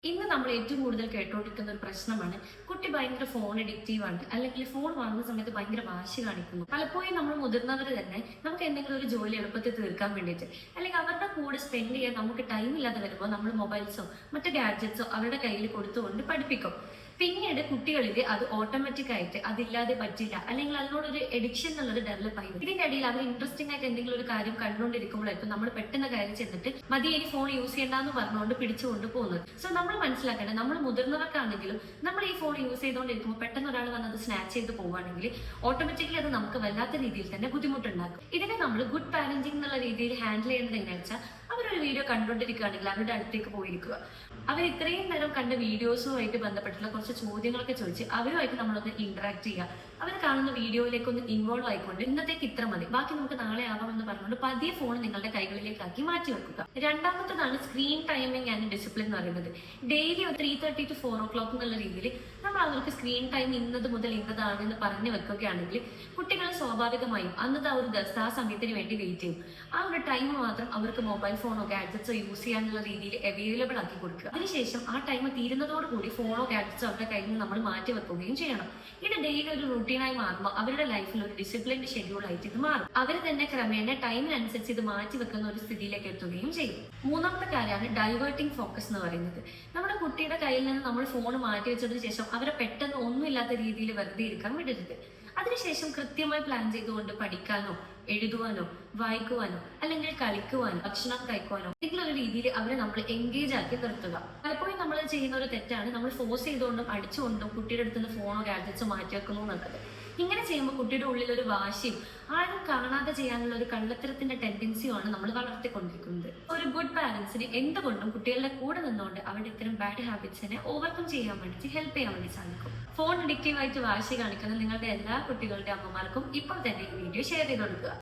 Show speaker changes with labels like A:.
A: ഇന്ന് നമ്മൾ ഏറ്റവും കൂടുതൽ കേട്ടോണ്ടിരിക്കുന്ന ഒരു പ്രശ്നമാണ് കുട്ടി ഭയങ്കര ഫോൺ അഡിക്റ്റീവ് ആണ്, അല്ലെങ്കിൽ ഫോൺ വാങ്ങുന്ന സമയത്ത് ഭയങ്കര വാശി കാണിക്കുന്നു. പലപ്പോഴും നമ്മൾ മുതിർന്നവർ തന്നെ നമുക്ക് എന്തെങ്കിലും ഒരു ജോലി എളുപ്പത്തിൽ തീർക്കാൻ വേണ്ടിയിട്ട് അല്ലെങ്കിൽ അവരുടെ കൂടെ സ്പെൻഡ് ചെയ്യാൻ നമുക്ക് ടൈം ഇല്ലാതെ വരുമ്പോൾ നമ്മൾ മൊബൈൽസോ മറ്റു ഗാഡ്ജറ്റ്സോ അവരുടെ കയ്യിൽ കൊടുത്തുകൊണ്ട് പഠിപ്പിക്കും. പിന്നീട് കുട്ടികളിൽ അത് ഓട്ടോമാറ്റിക് ആയിട്ട് അതില്ലാതെ പറ്റില്ല, അല്ലെങ്കിൽ അതിനോടൊരു എഡിക്ഷൻ എന്നുള്ളത് ഡെവലപ്പ് ആയി. ഇതിന്റെ ഇടയിൽ അവർ ഇൻട്രസ്റ്റിംഗ് ആയിട്ട് എന്തെങ്കിലും ഒരു കാര്യം കണ്ടുകൊണ്ടിരിക്കുമ്പോഴായിരിക്കും നമ്മൾ പെട്ടെന്ന് കയറി ചെന്നിട്ട് മതി ഇനി ഫോൺ യൂസ് ചെയ്യണ്ടെന്ന് പറഞ്ഞുകൊണ്ട് പിടിച്ചുകൊണ്ട് പോകുന്നത്. സോ നമ്മൾ മനസ്സിലാക്കേണ്ടത്, നമ്മൾ മുതിർന്നവർക്കാണെങ്കിലും നമ്മൾ ഈ ഫോൺ യൂസ് ചെയ്തുകൊണ്ടിരിക്കുമ്പോൾ പെട്ടെന്ന് ഒരാൾ വന്നത് സ്നാച്ച് ചെയ്ത് പോവുകയാണെങ്കിൽ ഓട്ടോമാറ്റിക്കലി അത് നമുക്ക് വല്ലാത്ത രീതിയിൽ തന്നെ ബുദ്ധിമുട്ടുണ്ടാക്കും. ഇതിനെ നമ്മൾ ഗുഡ് പാരന്റിംഗ് എന്നുള്ള രീതിയിൽ ഹാൻഡിൽ ചെയ്യുന്നത് എങ്ങനെയാണെന്ന് വെച്ചാൽ, അവരൊരു വീഡിയോ കണ്ടുകൊണ്ടിരിക്കുകയാണെങ്കിൽ അവരുടെ അടുത്തേക്ക് പോയിരിക്കുക. അവർ ഇത്രയും നേരം കണ്ട വീഡിയോസുമായിട്ട് ബന്ധപ്പെട്ടുള്ള കുറച്ച് ചോദ്യങ്ങളൊക്കെ ചോദിച്ച് അവരുമായിട്ട് നമ്മളൊന്ന് ഇന്ററാക്ട് ചെയ്യുക. അവർ കാണുന്ന വീഡിയോയിലേക്ക് ഒന്ന് ഇൻവോൾവ് ആയിക്കൊണ്ട് ഇന്നത്തേക്ക് ഇത്ര മതി, ബാക്കി നമുക്ക് നാളെ ആവാമെന്ന് പറഞ്ഞുകൊണ്ട് പതിയെ ഫോൺ നിങ്ങളുടെ കൈകളിലേക്കാക്കി മാറ്റി വെക്കുക. രണ്ടാമത്തതാണ് സ്ക്രീൻ ടൈമിംഗ് ആൻഡ് ഡിസിപ്ലിൻ എന്ന് പറയുന്നത്. ഡെയിലി ഒരു 3:30 to 4 o'clock എന്നുള്ള രീതിയിൽ നമ്മൾ അവർക്ക് സ്ക്രീൻ ടൈം ഇന്നത് മുതൽ ഇന്നതാണ് എന്ന് പറഞ്ഞു വെക്കുകയാണെങ്കിൽ കുട്ടികൾ സ്വാഭാവികമായും അന്നത്തെ ആ ഒരു ആ സമയത്തിന് വേണ്ടി വെയിറ്റ് ചെയ്യും. ആ ഒരു ടൈം മാത്രം അവർക്ക് മൊബൈൽ ഫോണോ ഗാഡ്ജറ്റ്സോ യൂസ് ചെയ്യാനുള്ള രീതിയിൽ അവൈലബിൾ ആക്കി കൊടുക്കുക. അതിനുശേഷം ആ ടൈം തീരുന്നതോടുകൂടി ഫോണോ ഗാഡ്ജറ്റ്സോ അവരുടെ കയ്യിൽ നിന്ന് നമ്മൾ മാറ്റി വെക്കുകയും ചെയ്യണം. ഇത് ഡെയിലി ഒരു റൂട്ടീനായി മാറുമ്പോൾ അവരുടെ ലൈഫിൽ ഒരു ഡിസിപ്ലിൻഡ് ഷെഡ്യൂൾ ആയിട്ട് ഇത് മാറും. അവർ തന്നെ ക്രമേണ ടൈമിനനുസരിച്ച് ഇത് മാറ്റി വെക്കുന്ന ഒരു സ്ഥിതിയിലേക്ക് എത്തുകയും ചെയ്യും. മൂന്നാമത്തെ കാര്യമാണ് ഡൈവേർട്ടിംഗ് ഫോക്കസ് എന്ന് പറയുന്നത്. നമ്മുടെ കുട്ടിയുടെ കയ്യിൽ നിന്ന് നമ്മൾ ഫോൺ മാറ്റി വെച്ചതിന് ശേഷം അവരെ പെട്ടെന്ന് ഒന്നുമില്ലാത്ത രീതിയിൽ വെറുതെ ഇരിക്കാൻ വിടരുത്. അതിനുശേഷം കൃത്യമായി പ്ലാൻ ചെയ്തുകൊണ്ട് പഠിക്കാനോ എഴുതുവാനോ വായിക്കുവാനോ അല്ലെങ്കിൽ കളിക്കുവാനോ ഭക്ഷണം കഴിക്കുവാനോ എന്തെങ്കിലും ഒരു രീതിയിൽ അവരെ നമ്മൾ എൻഗേജ് ആക്കി നിർത്തുക. പലപ്പോഴും നമ്മൾ ചെയ്യുന്ന ഒരു തെറ്റാണ് നമ്മൾ ഫോഴ്സ് ചെയ്തുകൊണ്ടും അടിച്ചുകൊണ്ടും കുട്ടിയുടെ അടുത്ത് നിന്ന് ഫോണോ ഗാഡ്ജറ്റ്സോ മാറ്റി വെക്കുന്നു എന്നുള്ളത്. ഇങ്ങനെ ചെയ്യുമ്പോൾ കുട്ടിയുടെ ഉള്ളിൽ ഒരു വാശിയും ആരും കാണാതെ ചെയ്യാനുള്ള ഒരു കള്ളത്തരത്തിന്റെ ടെൻഡൻസിയുമാണ് നമ്മൾ വളർത്തിക്കൊണ്ടിരിക്കുന്നത്. ഒരു ഗുഡ് പാരന്റ്സിന് എന്തുകൊണ്ടും കുട്ടികളുടെ കൂടെ നിന്നുകൊണ്ട് അവരുടെ ഇത്തരം ബാഡ് ഹാബിറ്റ്സിനെ ഓവർകം ചെയ്യാൻ വേണ്ടി ഹെൽപ്പ് ചെയ്യാൻ വേണ്ടി സാധിക്കും. ഫോൺ അഡിക്റ്റീവ് ആയിട്ട് വാശി കാണിക്കുന്ന നിങ്ങളുടെ എല്ലാ കുട്ടികളുടെ അമ്മമാർക്കും ഇപ്പോൾ തന്നെ ഈ വീഡിയോ ഷെയർ ചെയ്ത് കൊടുക്കുക.